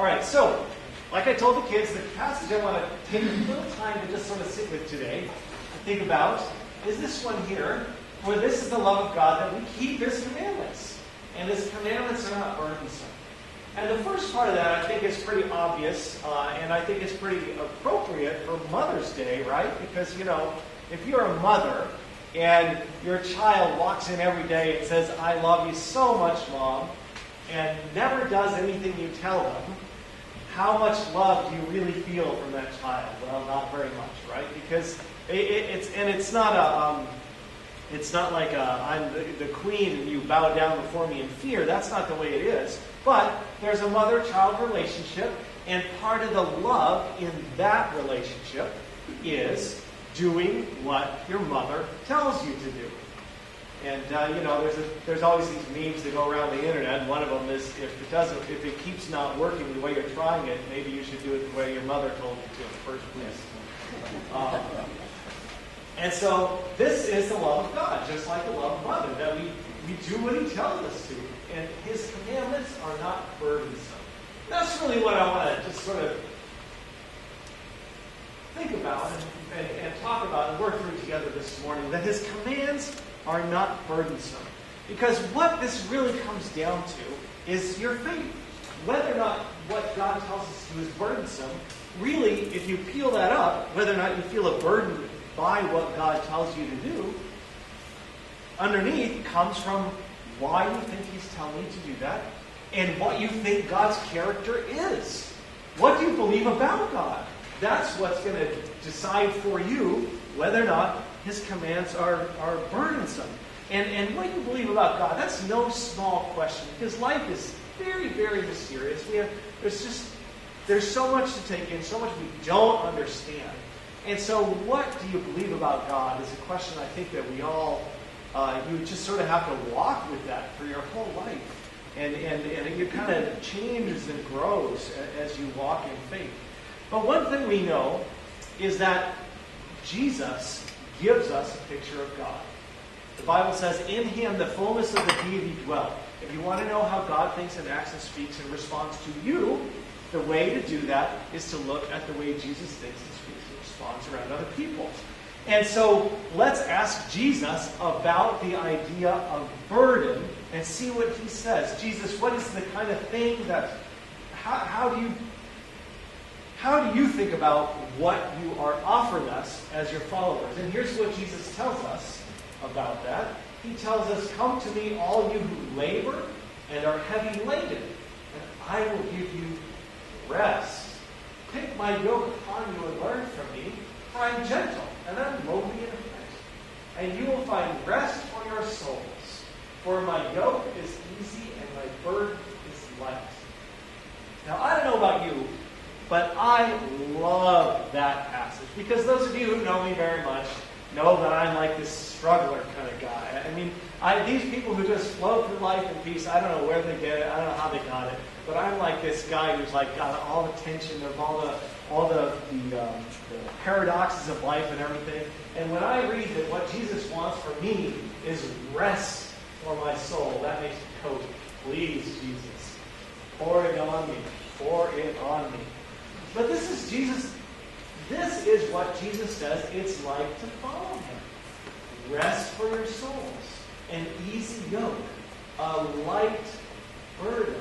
All right, so like I told the kids, the passage I want to take a little time to just sort of sit with today, to think about, is this one here, where this is the love of God, that we keep His commandments. And His commandments are not burdensome. And the first part of that, I think, is pretty obvious, and I think is pretty appropriate for Mother's Day, right? Because, you know, if you're a mother and your child walks in every day and says, I love you so much, Mom, and never does anything you tell them, how much love do you really feel from that child? Well, not very much, right? Because it's not like I'm the queen and you bow down before me in fear. That's not the way it is. But there's a mother-child relationship, and part of the love in that relationship is doing what your mother tells you to do. And there's always these memes that go around the internet. And one of them is if it keeps not working the way you're trying it, maybe you should do it the way your mother told you to in the first place. And so this is the love of God, just like the love of Mother, that we do what He tells us to. And His commandments are not burdensome. That's really what I want to just sort of think about and talk about and work through together this morning, that His commands are not burdensome. Because what this really comes down to is your faith. Whether or not what God tells us to do is burdensome, really, if you peel that up, whether or not you feel a burden by what God tells you to do, underneath comes from why you think He's telling you to do that and what you think God's character is. What do you believe about God? That's what's going to decide for you whether or not His commands are burdensome. And what you believe about God, that's no small question, because life is very, very mysterious. There's so much to take in, so much we don't understand. And so what do you believe about God is a question I think that we all, you just sort of have to walk with that for your whole life. And it kind of changes and grows as you walk in faith. But one thing we know is that Jesus gives us a picture of God. The Bible says, in Him the fullness of the deity dwelt. If you want to know how God thinks and acts and speaks and responds to you, the way to do that is to look at the way Jesus thinks and speaks and responds around other people. And so let's ask Jesus about the idea of burden and see what He says. Jesus, what is the kind of thing that, how do you think about what you are offering us as your followers? And here's what Jesus tells us about that. He tells us, come to me, all you who labor and are heavy laden, and I will give you rest. Take my yoke upon you and learn from me, for I am gentle and I'm lowly in heart, and you will find rest for your souls. For my yoke is easy and my burden is light. Now, I don't know about you, but I love that passage, because those of you who know me very much know that I'm like this struggler kind of guy. I mean, these people who just flow through life in peace, I don't know where they get it, I don't know how they got it, but I'm like this guy who's like got all the tension of all the paradoxes of life and everything. And when I read that what Jesus wants for me is rest for my soul, that makes me cozy. Please, Jesus, pour it on me. Pour it on me. But this is Jesus. This is what Jesus says it's like to follow Him. Rest for your souls. An easy yoke. A light burden.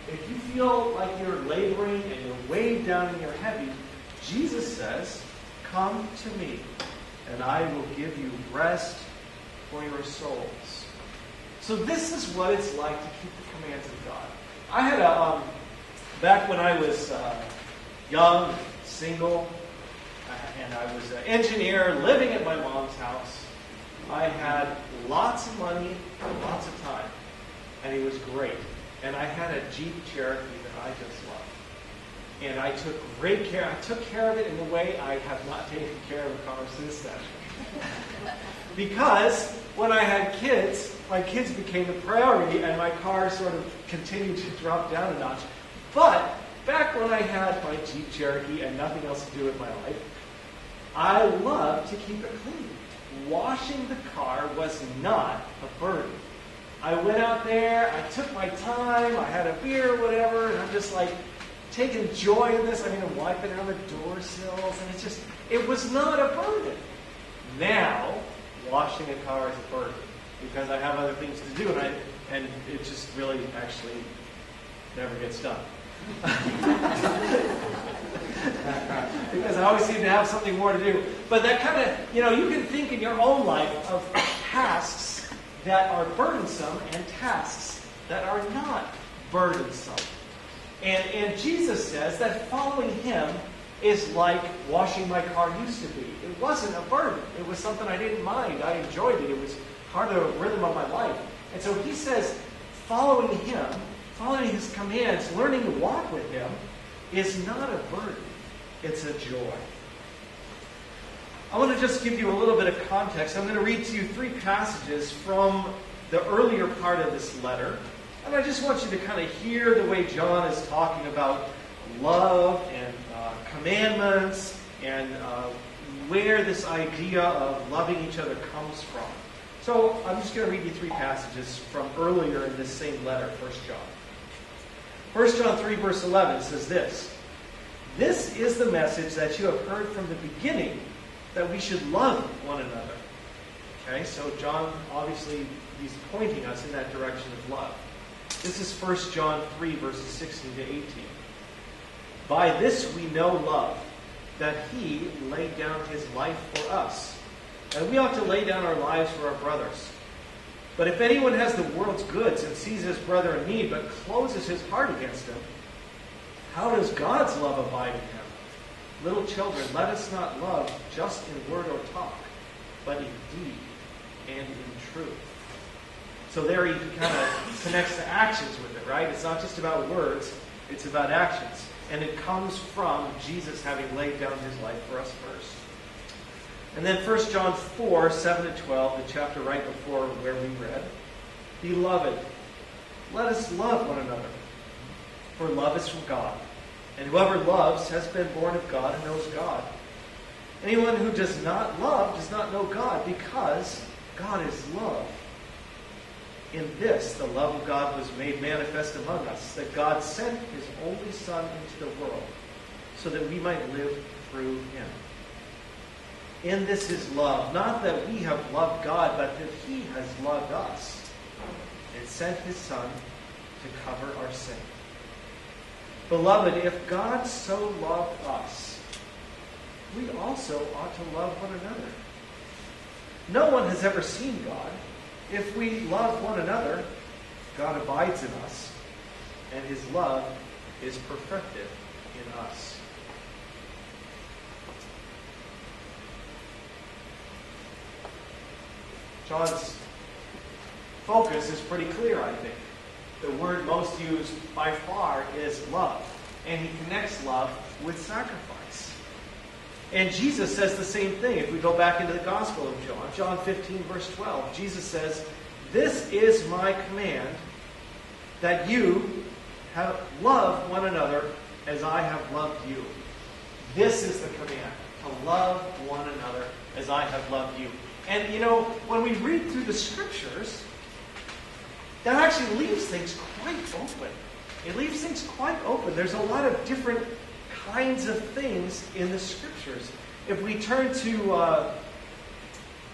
If you feel like you're laboring and you're weighed down and you're heavy, Jesus says, come to me, and I will give you rest for your souls. So this is what it's like to keep the commands of God. I had back when I was young, single, and I was an engineer living at my mom's house, I had lots of money and lots of time, and it was great. And I had a Jeep Cherokee that I just loved. And I took great care. I took care of it in a way I have not taken care of a car since then. Because when I had kids, my kids became the priority, and my car sort of continued to drop down a notch. But back when I had my Jeep Cherokee and nothing else to do with my life, I loved to keep it clean. Washing the car was not a burden. I went out there, I took my time, I had a beer or whatever, and I'm just like taking joy in this. I mean, I'm wiping down the door sills, and it was not a burden. Now, washing a car is a burden because I have other things to do, and it just really actually never gets done. Because I always seem to have something more to do. But that kind of, you can think in your own life of tasks that are burdensome and tasks that are not burdensome. And Jesus says that following him is like washing my car used to be. It wasn't a burden. It was something I didn't mind. I enjoyed it. It was part of the rhythm of my life. And so he says following him, following his commands, learning to walk with him is not a burden. It's a joy. I want to just give you a little bit of context. I'm going to read to you 3 passages from the earlier part of this letter. And I just want you to kind of hear the way John is talking about love and commandments and where this idea of loving each other comes from. So I'm just going to read you 3 passages from earlier in this same letter, 1 John. 1 John 3 verse 11 says this: "This is the message that you have heard from the beginning, that we should love one another." Okay, so John, obviously, he's pointing us in that direction of love. This is 1 John 3 verses 16 to 18. "By this we know love, that he laid down his life for us, and we ought to lay down our lives for our brothers. But if anyone has the world's goods and sees his brother in need, but closes his heart against him, how does God's love abide in him? Little children, let us not love just in word or talk, but in deed and in truth." So there he kind of connects the actions with it, right? It's not just about words, it's about actions. And it comes from Jesus having laid down his life for us first. And then 1 John 4, 7 to 12, the chapter right before where we read. "Beloved, let us love one another, for love is from God. And whoever loves has been born of God and knows God. Anyone who does not love does not know God, because God is love. In this, the love of God was made manifest among us, that God sent his only Son into the world, so that we might live through him. In this is love, not that we have loved God, but that he has loved us, and sent his Son to cover our sin. Beloved, if God so loved us, we also ought to love one another. No one has ever seen God. If we love one another, God abides in us, and his love is perfected in us." John's focus is pretty clear, I think. The word most used by far is love. And he connects love with sacrifice. And Jesus says the same thing. If we go back into the Gospel of John, John 15, verse 12, Jesus says, "This is my command, that you have loved one another as I have loved you." This is the command, to love one another as I have loved you. And when we read through the Scriptures, that actually leaves things quite open. It leaves things quite open. There's a lot of different kinds of things in the Scriptures. If we turn to,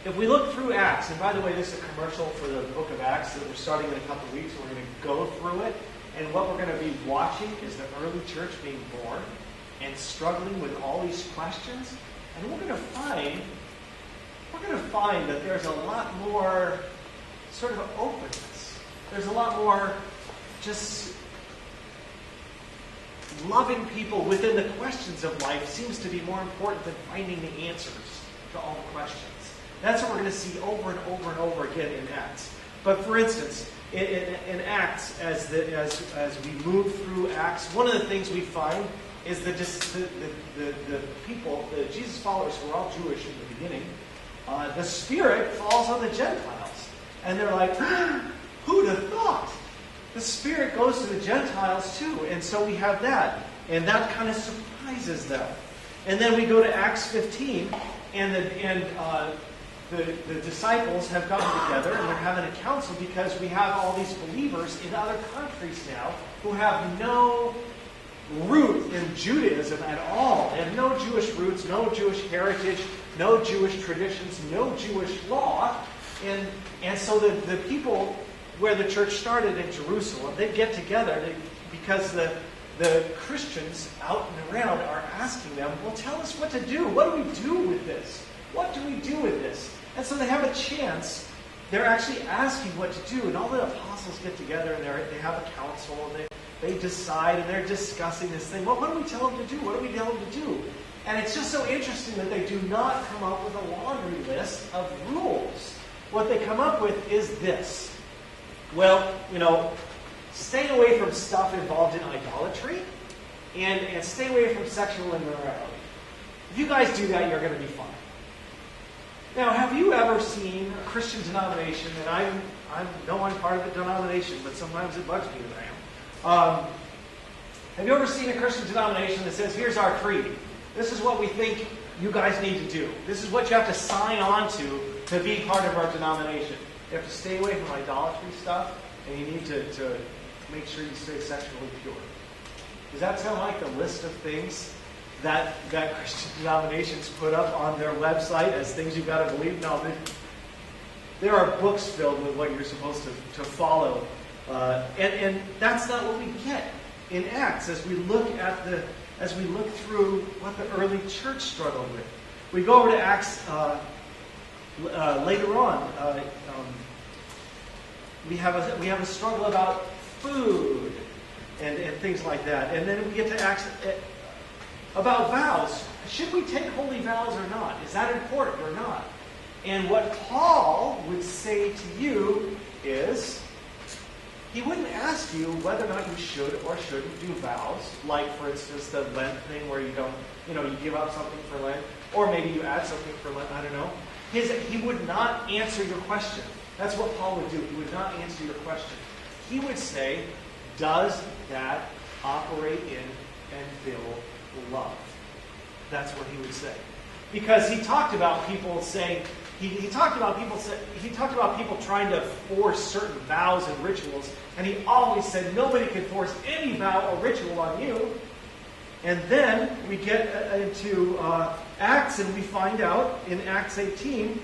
if we look through Acts, and by the way, this is a commercial for the book of Acts that we're starting in a couple of weeks. We're going to go through it. And what we're going to be watching is the early church being born and struggling with all these questions. And we're going to find that there's a lot more sort of openness. There's a lot more just loving people within the questions of life seems to be more important than finding the answers to all the questions. That's what we're going to see over and over and over again in Acts. But for instance, in Acts, as we move through Acts, one of the things we find is that just the people, the Jesus followers who were all Jewish in the beginning, the Spirit falls on the Gentiles. And they're like, who'd have thought? The Spirit goes to the Gentiles too. And so we have that. And that kind of surprises them. And then we go to Acts 15, and the disciples have gotten together and they're having a council because we have all these believers in other countries now who have no root in Judaism at all. They had no Jewish roots, no Jewish heritage, no Jewish traditions, no Jewish law. And so the people where the church started in Jerusalem, they get together because the Christians out and around are asking them, well, tell us what to do. What do we do with this? What do we do with this? And so they have a chance. They're actually asking what to do. And all the apostles get together and they have a council and they decide and they're discussing this thing. What do we tell them to do? What do we tell them to do? And it's just so interesting that they do not come up with a laundry list of rules. What they come up with is this. Well, stay away from stuff involved in idolatry and stay away from sexual immorality. If you guys do that, you're going to be fine. Now, have you ever seen a Christian denomination, and I'm part of a denomination, but sometimes it bugs me that I am. Have you ever seen a Christian denomination that says, here's our creed. This is what we think you guys need to do. This is what you have to sign on to be part of our denomination. You have to stay away from idolatry stuff, and you need to make sure you stay sexually pure. Does that sound like the list of things that Christian denominations put up on their website as things you've got to believe? No, there are books filled with what you're supposed to follow. And that's not what we get in Acts as we look through what the early church struggled with. We go over to Acts later on. We have a struggle about food and things like that. And then we get to Acts about vows. Should we take holy vows or not? Is that important or not? And what Paul would say to you is, he wouldn't ask you whether or not you should or shouldn't do vows, like, for instance, the Lent thing where you don't, you give up something for Lent, or maybe you add something for Lent, I don't know. He would not answer your question. That's what Paul would do. He would not answer your question. He would say, does that operate in and fill love? That's what he would say. Because he talked about people saying, he talked about people trying to force certain vows and rituals, and he always said nobody can force any vow or ritual on you. And then we get into Acts, and we find out in Acts 18,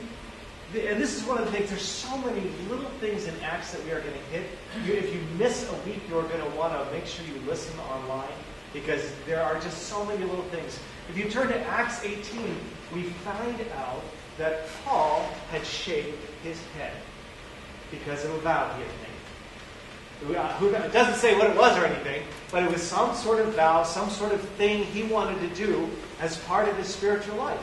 and this is one of the things, there's so many little things in Acts that we are going to hit. If you miss a week, you're going to want to make sure you listen online, because there are just so many little things. If you turn to Acts 18, we find out that Paul had shaved his head because of a vow he had made. It doesn't say what it was or anything, but it was some sort of vow, some sort of thing he wanted to do as part of his spiritual life.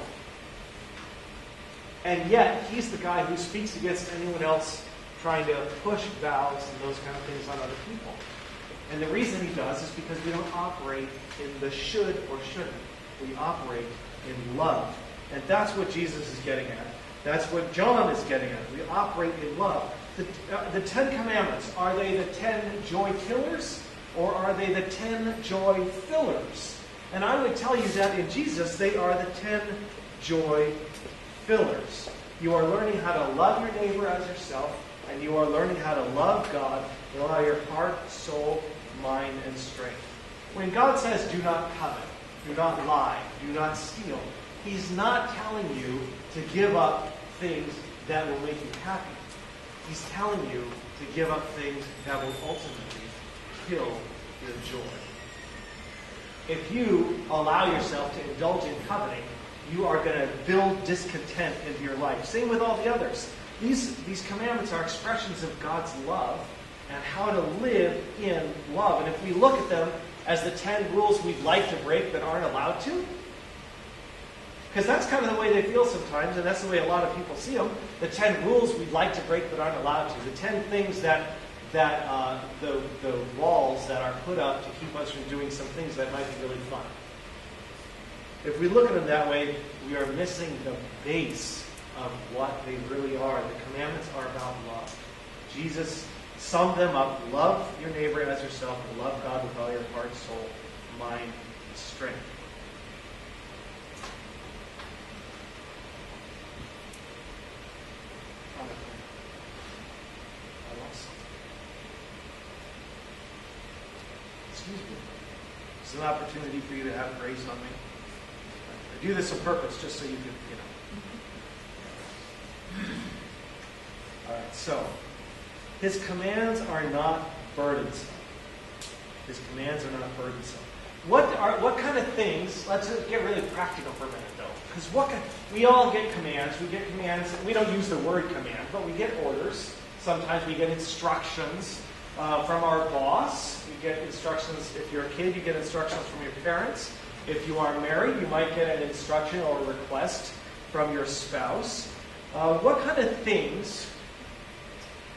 And yet, he's the guy who speaks against anyone else trying to push vows and those kind of things on other people. And the reason he does is because we don't operate in the should or shouldn't. We operate in love. And that's what Jesus is getting at. That's what John is getting at. We operate in love. The 10 Commandments, are they the 10 joy killers, or are they the 10 joy fillers? And I would tell you that in Jesus, they are the 10 joy fillers. You are learning how to love your neighbor as yourself, and you are learning how to love God with all your heart, soul, mind, and strength. When God says, do not covet, do not lie, do not steal, He's not telling you to give up things that will make you happy. He's telling you to give up things that will ultimately kill your joy. If you allow yourself to indulge in coveting, you are going to build discontent into your life. Same with all the others. These commandments are expressions of God's love and how to live in love. And if we look at them as the 10 rules we'd like to break but aren't allowed to, because that's kind of the way they feel sometimes, and that's the way a lot of people see them. The 10 rules we'd like to break but aren't allowed to. The 10 things that the walls that are put up to keep us from doing some things that might be really fun. If we look at them that way, we are missing the base of what they really are. The commandments are about love. Jesus summed them up. Love your neighbor as yourself, and love God with all your heart, soul, mind, and strength. It's an opportunity for you to have grace on me. I do this on purpose, just so you can, All right, so his commands are not burdensome. His commands are not burdensome. What kind of things? Let's get really practical for a minute, though, because we all get commands. We get commands. We don't use the word command, but we get orders. Sometimes we get instructions from our boss. You get instructions. If you're a kid, you get instructions from your parents. If you are married, you might get an instruction or a request from your spouse. What kind of things,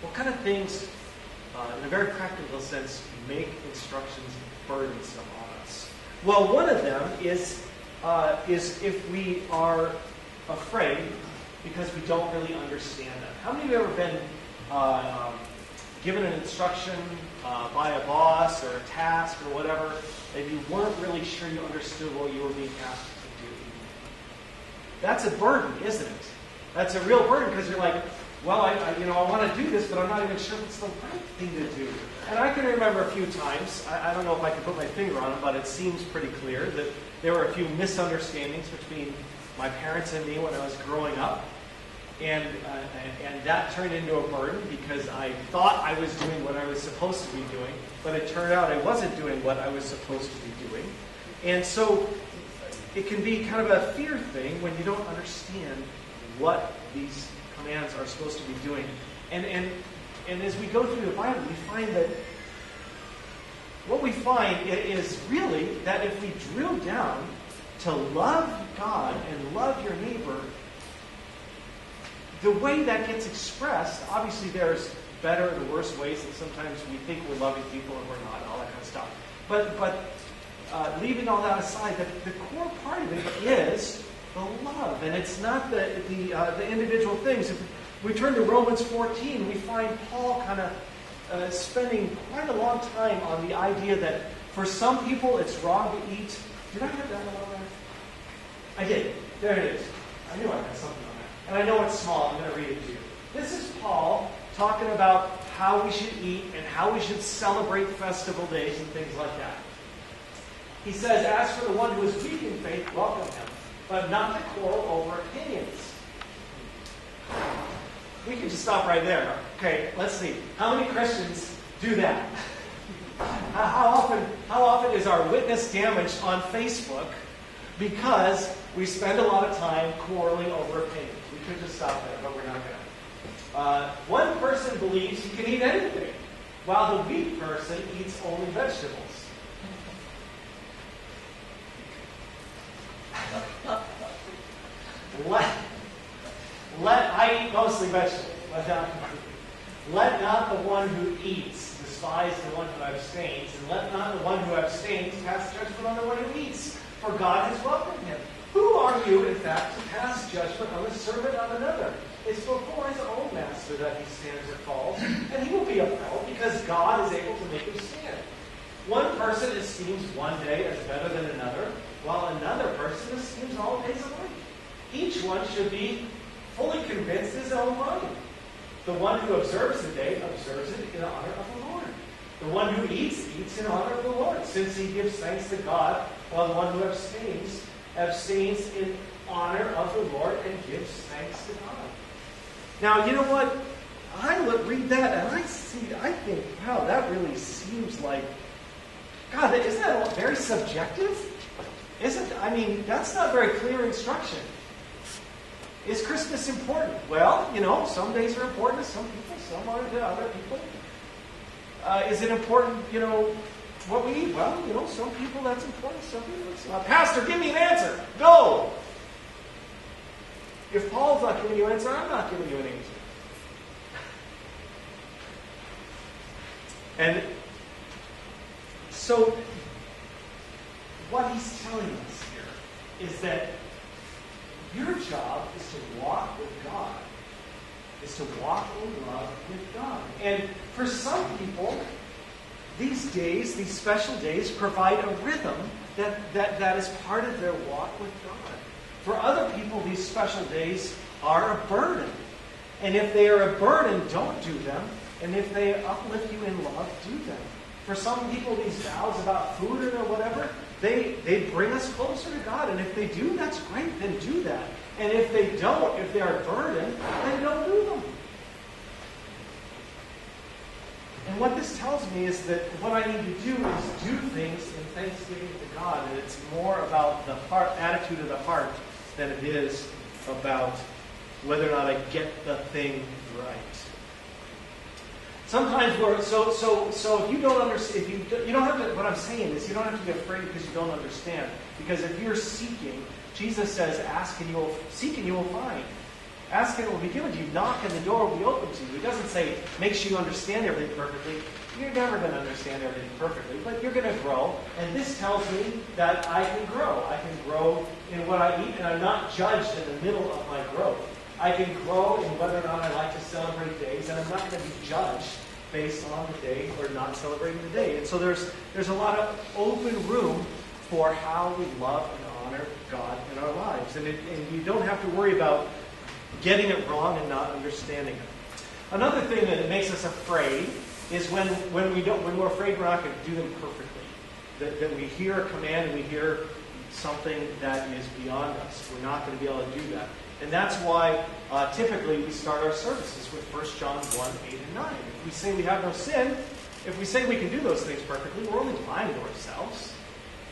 in a very practical sense, make instructions burdensome on us? Well, one of them is if we are afraid because we don't really understand them. How many of you have ever been given an instruction by a boss or a task or whatever, and you weren't really sure you understood what you were being asked to do? That's a burden, isn't it? That's a real burden because you're like, well, I want to do this, but I'm not even sure if it's the right thing to do. And I can remember a few times, I don't know if I can put my finger on them, but it seems pretty clear that there were a few misunderstandings between my parents and me when I was growing up. And that turned into a burden because I thought I was doing what I was supposed to be doing, but it turned out I wasn't doing what I was supposed to be doing. And so it can be kind of a fear thing when you don't understand what these commands are supposed to be doing. And as we go through the Bible, we find that what we find is really that if we drill down to love God and love your neighbor, the way that gets expressed, obviously there's better and worse ways, and sometimes we think we're loving people and we're not, and all that kind of stuff. But leaving all that aside, the core part of it is the love, and it's not the individual things. If we turn to Romans 14, we find Paul kind of spending quite a long time on the idea that for some people it's wrong to eat. Did I have that on there? I did. There it is. I knew I had something on there. And I know it's small. I'm going to read it to you. This is Paul talking about how we should eat and how we should celebrate festival days and things like that. He says, as for the one who is weak in faith, welcome him, but not to quarrel over opinions. We can just stop right there. Okay, let's see. How many Christians do that? How often is our witness damaged on Facebook because we spend a lot of time quarreling over opinions? We could just stop there, but we're not going to. One person believes he can eat anything, while the weak person eats only vegetables. I eat mostly vegetables. Let not the one who eats despise the one who abstains, and let not the one who abstains pass judgment on the one who eats, for God has welcomed him. Who are you, in fact, to pass judgment on the servant of another? It's before his own master that he stands or falls, and he will be upheld, because God is able to make him stand. One person esteems one day as better than another, while another person esteems all days alike. Each one should be fully convinced in his own mind. The one who observes the day observes it in honor of the Lord. The one who eats in honor of the Lord, since he gives thanks to God, while the one who abstains in honor of the Lord and gives thanks to God. Now, you know what? I read that and I think, wow, that really seems like, God, isn't that very subjective? That's not very clear instruction. Is Christmas important? Well, some days are important to some people, some aren't to other people. Is it important, what we eat? Well, some people that's important, some people it's not. Pastor, give me an answer. Go! If Paul's not giving you an answer, I'm not giving you an answer. And so, what he's telling us here is that your job is to walk with God, is to walk in love with God. And for some people, these days, these special days, provide a rhythm that is part of their walk with God. For other people, these special days are a burden. And if they are a burden, don't do them. And if they uplift you in love, do them. For some people, these vows about food or whatever, they bring us closer to God. And if they do, that's great, then do that. And if they don't, if they are burdened, then don't do them. And what this tells me is that what I need to do is do things in thanksgiving to God. And it's more about the heart, attitude of the heart than it is about whether or not I get the thing right. Sometimes so if you don't understand, if you don't have to, what I'm saying is you don't have to be afraid because you don't understand. Because if you're seeking, Jesus says, ask and you will seek and you will find. Ask and it will be given to you. Knock and the door will be open to you. It doesn't say make sure you understand everything perfectly. You're never going to understand everything perfectly, but you're going to grow. And this tells me that I can grow. I can grow in what I eat, and I'm not judged in the middle of my growth. I can grow in whether or not I like to celebrate days, and I'm not going to be judged based on the day or not celebrating the day. And so there's a lot of open room for how we love and honor God in our lives. And you don't have to worry about getting it wrong and not understanding it. Another thing that makes us afraid is when we're afraid we're not going to do them perfectly. That we hear a command and we hear something that is beyond us. We're not going to be able to do that. And that's why typically we start our services with 1 John 1, 8 and 9. If we say we have no sin, if we say we can do those things perfectly, we're only lying to ourselves.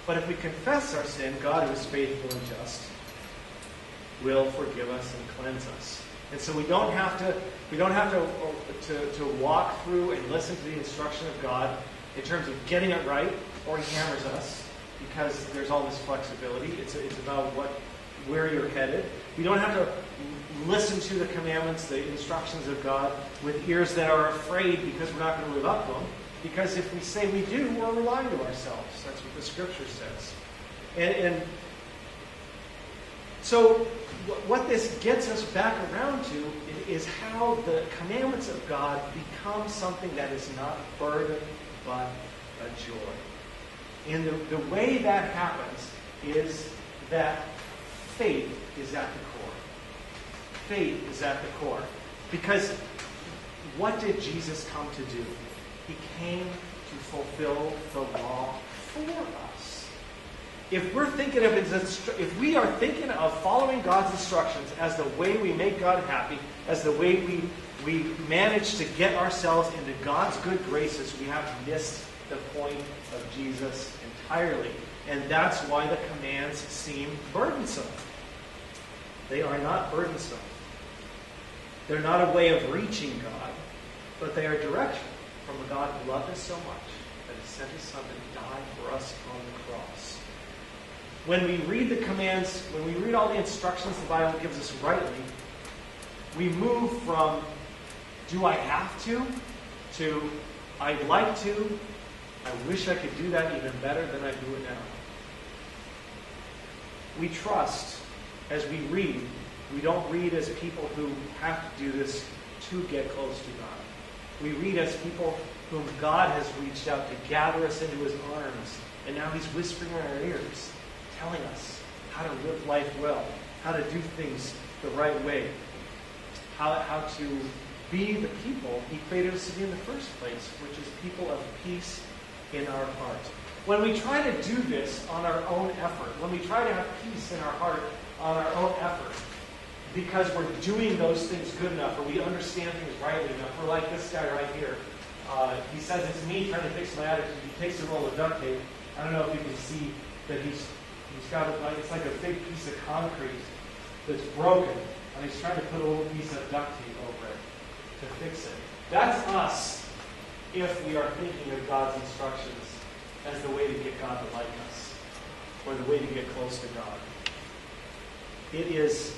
But if we confess our sin, God, who is faithful and just, will forgive us and cleanse us. And so we don't have to walk through and listen to the instruction of God in terms of getting it right, or He hammers us, because there's all this flexibility. It's about where you're headed. We don't have to listen to the commandments, the instructions of God, with ears that are afraid because we're not going to live up to them. Because if we say we do, we're lying to ourselves. That's what the Scripture says. And so what this gets us back around to is how the commandments of God become something that is not a burden, but a joy. And the way that happens is that faith is at the core. Faith is at the core. Because what did Jesus come to do? He came to fulfill the law for us. If we are thinking of following God's instructions as the way we make God happy, as the way we manage to get ourselves into God's good graces, we have missed the point of Jesus entirely. And that's why the commands seem burdensome. They are not burdensome. They're not a way of reaching God, but they are direction from a God who loved us so much that He sent His Son to die for us on the cross. When we read the commands, when we read all the instructions the Bible gives us rightly, we move from do I have to I'd like to, I wish I could do that even better than I do it now. We trust as we read. We don't read as people who have to do this to get close to God. We read as people whom God has reached out to gather us into His arms. And now He's whispering in our ears, telling us how to live life well, how to do things the right way, how to be the people He created us to be in the first place, which is people of peace in our heart. When we try to do this on our own effort, when we try to have peace in our heart on our own effort, because we're doing those things good enough, or we understand things rightly enough, we're like this guy right here. He says it's me trying to fix my attitude. He takes a roll of duct tape. I don't know if you can see that he's got it's like a big piece of concrete that's broken, and he's trying to put a little piece of duct tape over it to fix it. That's us if we are thinking of God's instructions as the way to get God to like us, or the way to get close to God. It is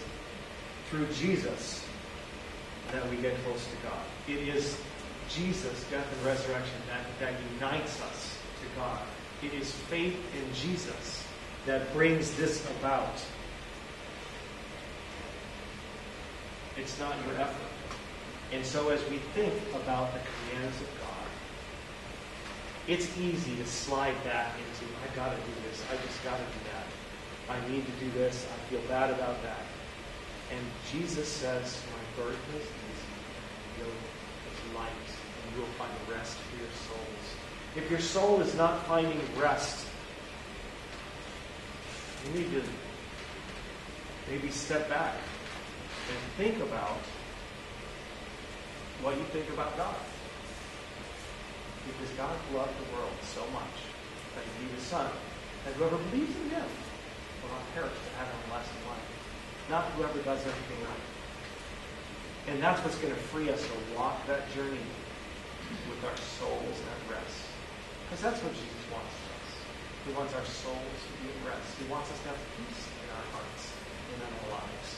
through Jesus that we get close to God. It is Jesus' death and resurrection that unites us to God. It is faith in Jesus that brings this about. It's not your effort. And so as we think about the commands of God, it's easy to slide back into, I got to do this, I just got to do that. I need to do this, I feel bad about that. And Jesus says, my burden is easy, your yoke is light, and you will find rest for your souls. If your soul is not finding rest you need to maybe step back and think about what you think about God. Because God loved the world so much that he gave his Son, that whoever believes in him will not perish but have everlasting life. Not whoever does everything right. And that's what's going to free us to walk that journey with our souls at rest. Because that's what Jesus wants for us. He wants our souls to be at rest. He wants us to have peace in our hearts and in our lives.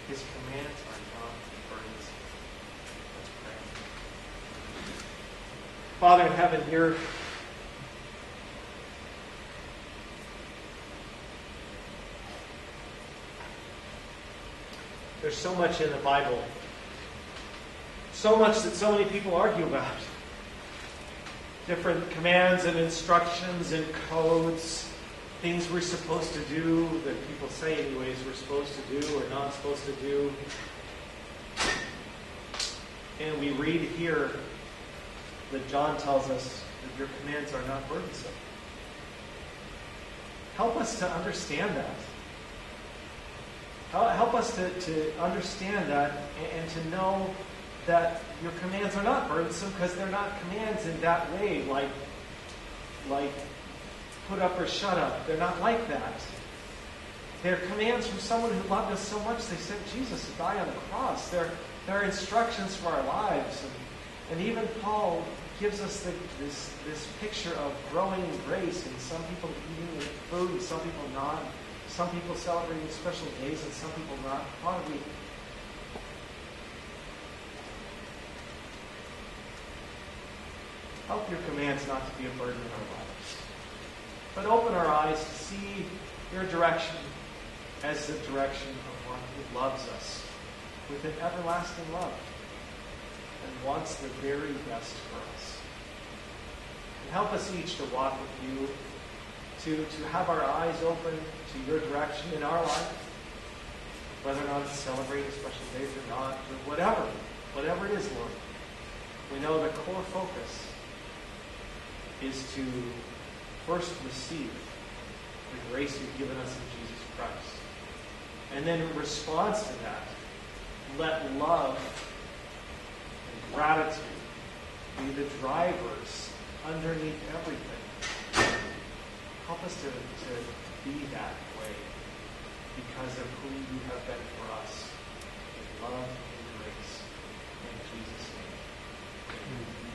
His commands are not burdensome. Let's pray. Father in heaven, here there's so much in the Bible, so much that so many people argue about. Different commands and instructions and codes, things we're supposed to do, that people say anyways we're supposed to do or not supposed to do. And we read here that John tells us that your commands are not burdensome. Help us to understand that. Help us to understand that and to know that your commands are not burdensome, because they're not commands in that way, like put up or shut up. They're not like that. They're commands from someone who loved us so much they sent Jesus to die on the cross. They're instructions for our lives. And even Paul gives us this picture of growing in grace, and some people eating food and some people not. Some people celebrating special days and some people not. Father, we help your commands not to be a burden in our lives, but open our eyes to see your direction as the direction of one who loves us with an everlasting love and wants the very best for us. And help us each to walk with you, to have our eyes open to your direction in our life, whether or not it's celebrating special days or not, or whatever it is, Lord. We know the core focus is to first receive the grace you've given us in Jesus Christ. And then in response to that, let love and gratitude be the drivers underneath everything. Help us to be that way because of who you have been for us in love and grace. In Jesus' name. Amen.